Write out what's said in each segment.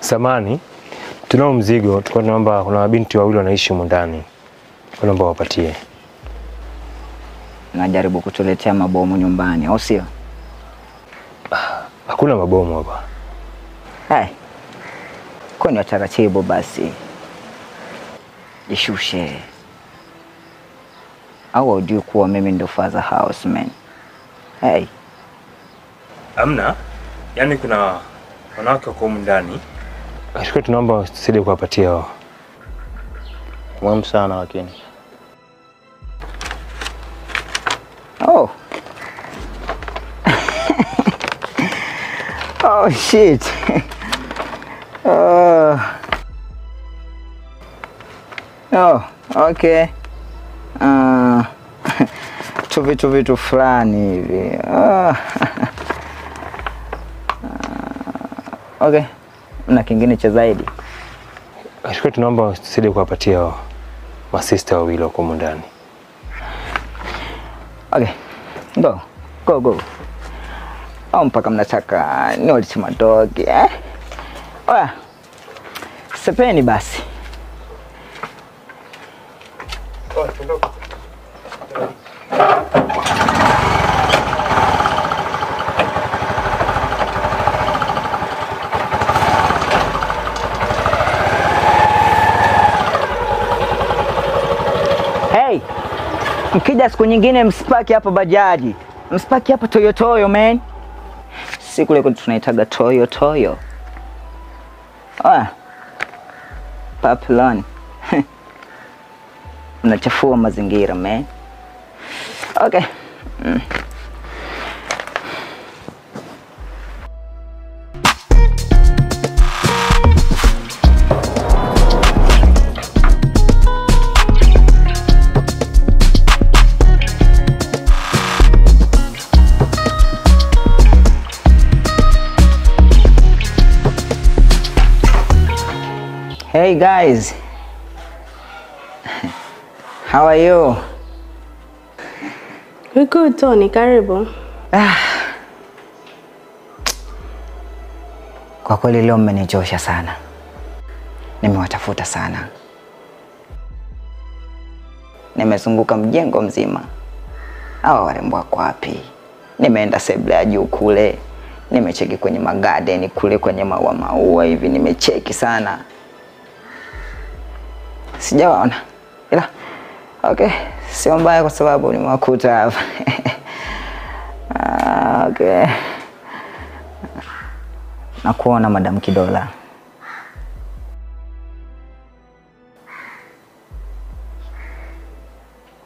Samani, tunao mzigo, tulikuwa tunaomba kuna mabinti wawili wanaishi humu ndani. Naomba wapatie. Najaribu kutuletea mabomu nyumbani, au sio? Hakuna mabomu hapa. Hai. Kwa taratibu basi. Jishushe. Au hujui kuwa mimi ndo father houseman? Hey. Amna? Yaani kuna wanawake wako humu ndani. Ashukuru, tunaomba usaidie kuwapatia wao. Muhimu sana lakini. Oh. Oh shit. Oh, okay. Vitu fulani hivi. Okay. Na kingine cha zaidi. Ashukuru, tunaomba usaidie kuwapatia wao. Masista wawili wako humu ndani. Okay. Go. Au mpaka mnataka niwalishe madogi, eh? Oya. Sepeni basi. Hey, mkija siku nyingine msipaki hapa bajaji. Msipaki hapa Toyotoyo, man. Siku leo tunaitaga Toyotoyo. Oya. Papillon. Mnachafua mazingira, man. Okay. Hey guys. How are you? We're good, Tony. Karibu. Kwa kweli leo mmenichosha sana. Nimewatafuta sana. Nimezunguka mjengo mzima. Hawa warembo wako wapi? Nimeenda sebule ya juu kule. Nimecheki kwenye magarden kule kwenye maua hivi, nimecheki sana. Sijawaona. Ila okay, sio mbaya kwa sababu nimewakuta hapa. Okay. Nakuona Madam Kidola.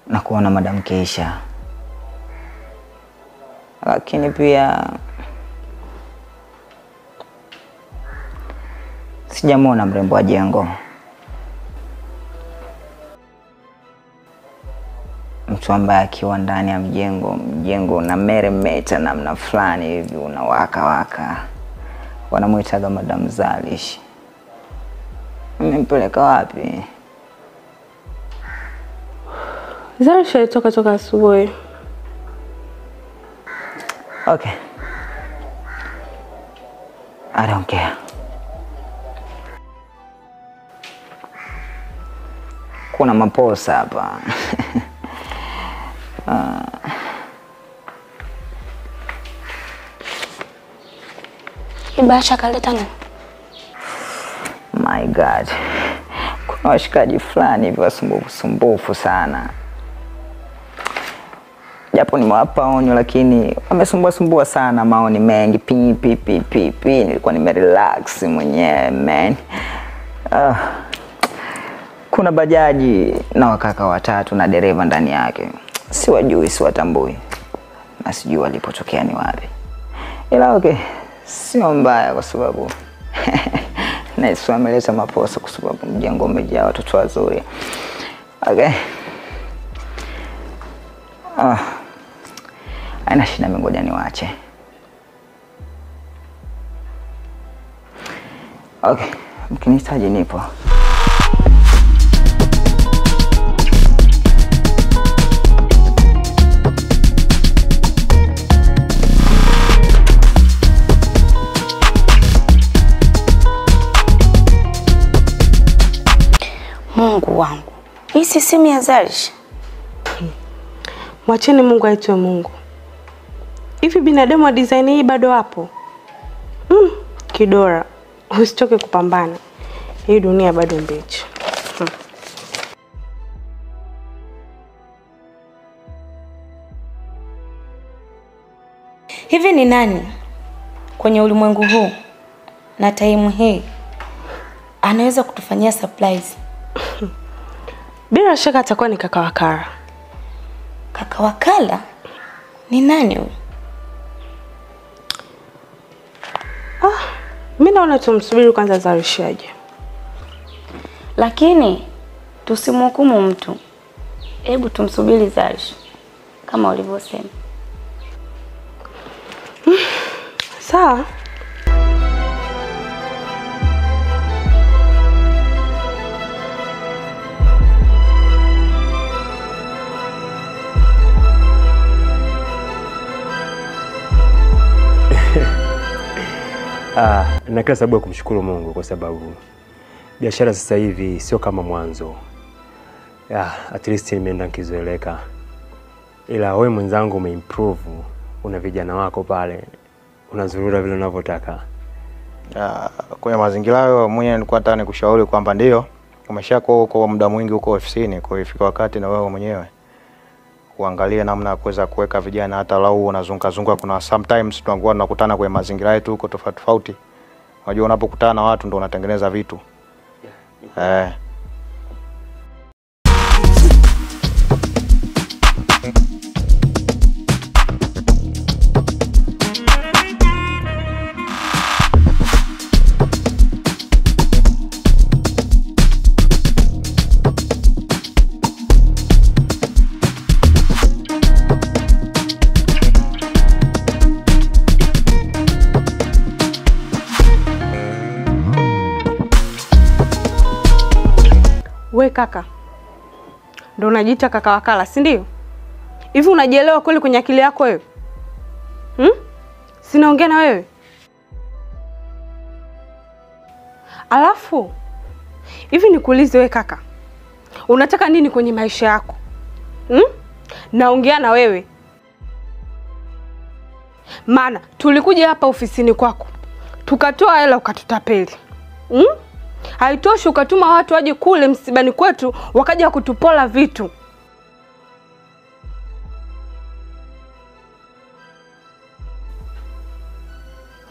Nakuona Madam Keisha. Lakini pia sijamwona mrembo wa jengo. Mtu ambaye akiwa ndani ya mjengo una meremeta namna fulani hivi, unawaka. Wanamuitaga Madam Zalish. Mmempeleka wapi? Zalish alitoka asubuhi. Okay. I don't care. Kuna maposa hapa. Ibasha kaleta nani? My God. Kuna washikaji fulani hivi wasumbufu sana. Japo nimewapa onyo lakini wamesumbua sana, maoni mengi. Nilikuwa nimerelax mwenyewe, man. Kuna bajaji na wakaka watatu na dereva ndani yake. Siwajui, siwatambui. Na sijui walipotokea ni wapi. Ila okay, sio mbaya kwa sababu na Yesu ameleta maposa kwa sababu mjengo umejaa watoto wazuri. Okay. Haina shida, ngoja niwaache. Okay, mkinihitaji nipo. Mungu wangu. Hii si simu ya Zarish. Mwacheni Mungu aitwe Mungu. Hivi binadamu wa design hii bado hapo? Kidora, usichoke kupambana. Hii dunia bado mbichi. Hivi ni nani kwenye ulimwengu huu na time hii anaweza kutufanyia surprise? Bila shaka atakuwa ni kaka Wakala. Kaka Wakala? Ni nani huyo? Mimi naona tumsubiri kwanza Zarish aje. Lakini tusimhukumu mtu. Hebu tumsubiri Zarish kama ulivyosema. Sawa. Na kila sababu ya kumshukuru Mungu kwa sababu biashara sasa hivi sio kama mwanzo. At least nimeenda nikizoeleka. Ila wewe mwenzangu umeimprove, una vijana wako pale, unazurura vile unavyotaka. Kwa mazingira hayo mwenyewe nilikuwa nataka nikushauri kwamba ndio umeshakuwa kwa muda mwingi huko ofisini, kwa ifika wakati na wewe mwenyewe uangalie namna ya kuweza kuweka vijana hata lau unazunguka. Kuna sometimes tunakuwa tunakutana kwenye mazingira yetu huko tofauti. Unajua unapokutana na watu ndio unatengeneza vitu. We kaka, ndo unajiita kaka Wakala, si ndio? Hivi unajielewa kweli kwenye akili yako wewe? Sinaongea na wewe. Alafu, hivi nikuulize we kaka, unataka nini kwenye maisha yako? Naongea na wewe. Maana tulikuja hapa ofisini kwako, tukatoa hela ukatutapeli. Haitoshi ukatuma watu waje kule msibani kwetu wakaja kutupola vitu.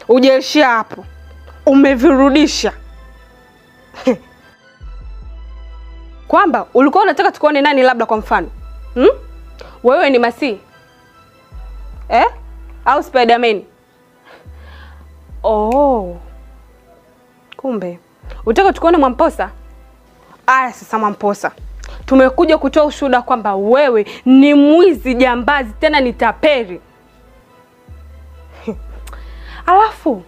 Ujaishia hapo. Umevirudisha. Kwamba ulikuwa unataka tukuone nani labda kwa mfano? Wewe ni Masi? Au Spider-Man? Kumbe utaka tukuone Mwamposa? Sasa Mwamposa, tumekuja kutoa ushuhuda kwamba wewe ni mwizi, jambazi, tena ni taperi. Alafu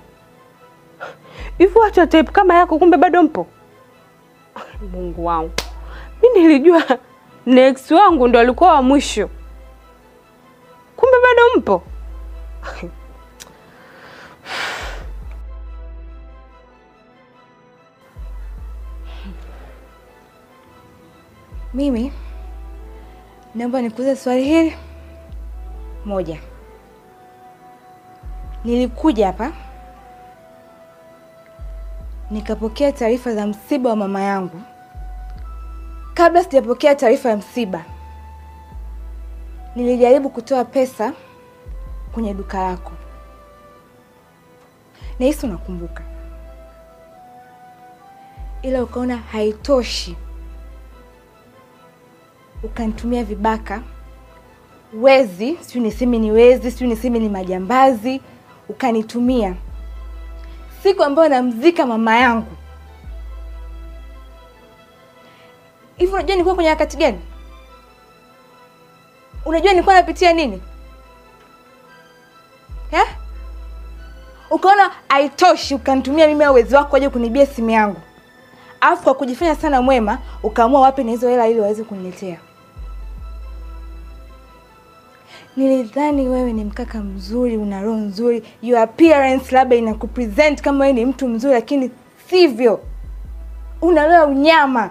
hivi watu type kama yako kumbe bado mpo? Mungu wangu. Mimi nilijua next wangu ndo alikuwa wa mwisho. Kumbe bado mpo? Mimi naomba nikuulize swali hili moja. Nilikuja hapa nikapokea taarifa za msiba wa mama yangu. Kabla sijapokea taarifa ya msiba, nilijaribu kutoa pesa kwenye duka lako. Na hisi unakumbuka. Ila ukaona haitoshi, ukanitumia vibaka, wezi, sio niseme ni wezi, sio niseme ni majambazi, ukanitumia siku ambayo namzika mama yangu. Hivi unajua nilikuwa kwenye wakati gani? Unajua nilikuwa napitia nini? Ukaona haitoshi, ukanitumia mimi au wezi wako waje kunibia simu yangu. Alafu kwa kujifanya sana mwema, ukaamua wapi na hizo hela ili waweze kuniletea. Nilidhani wewe ni mkaka mzuri, una roho nzuri, your appearance labda inakupresent kama wewe ni mtu mzuri, lakini sivyo. Una roho unyama.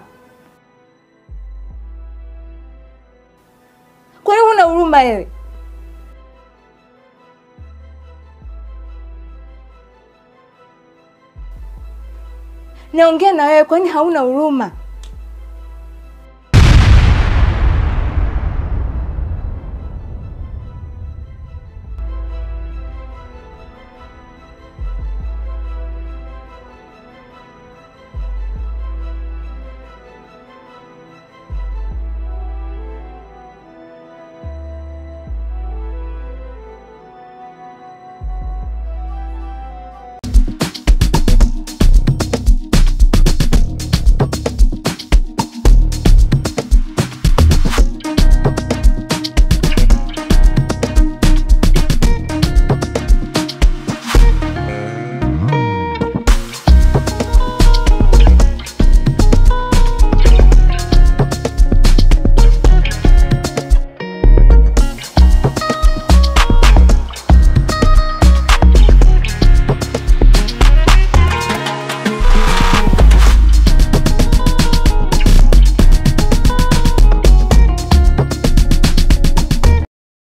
Kwa nini huna huruma wewe? Naongea na wewe, kwani hauna huruma?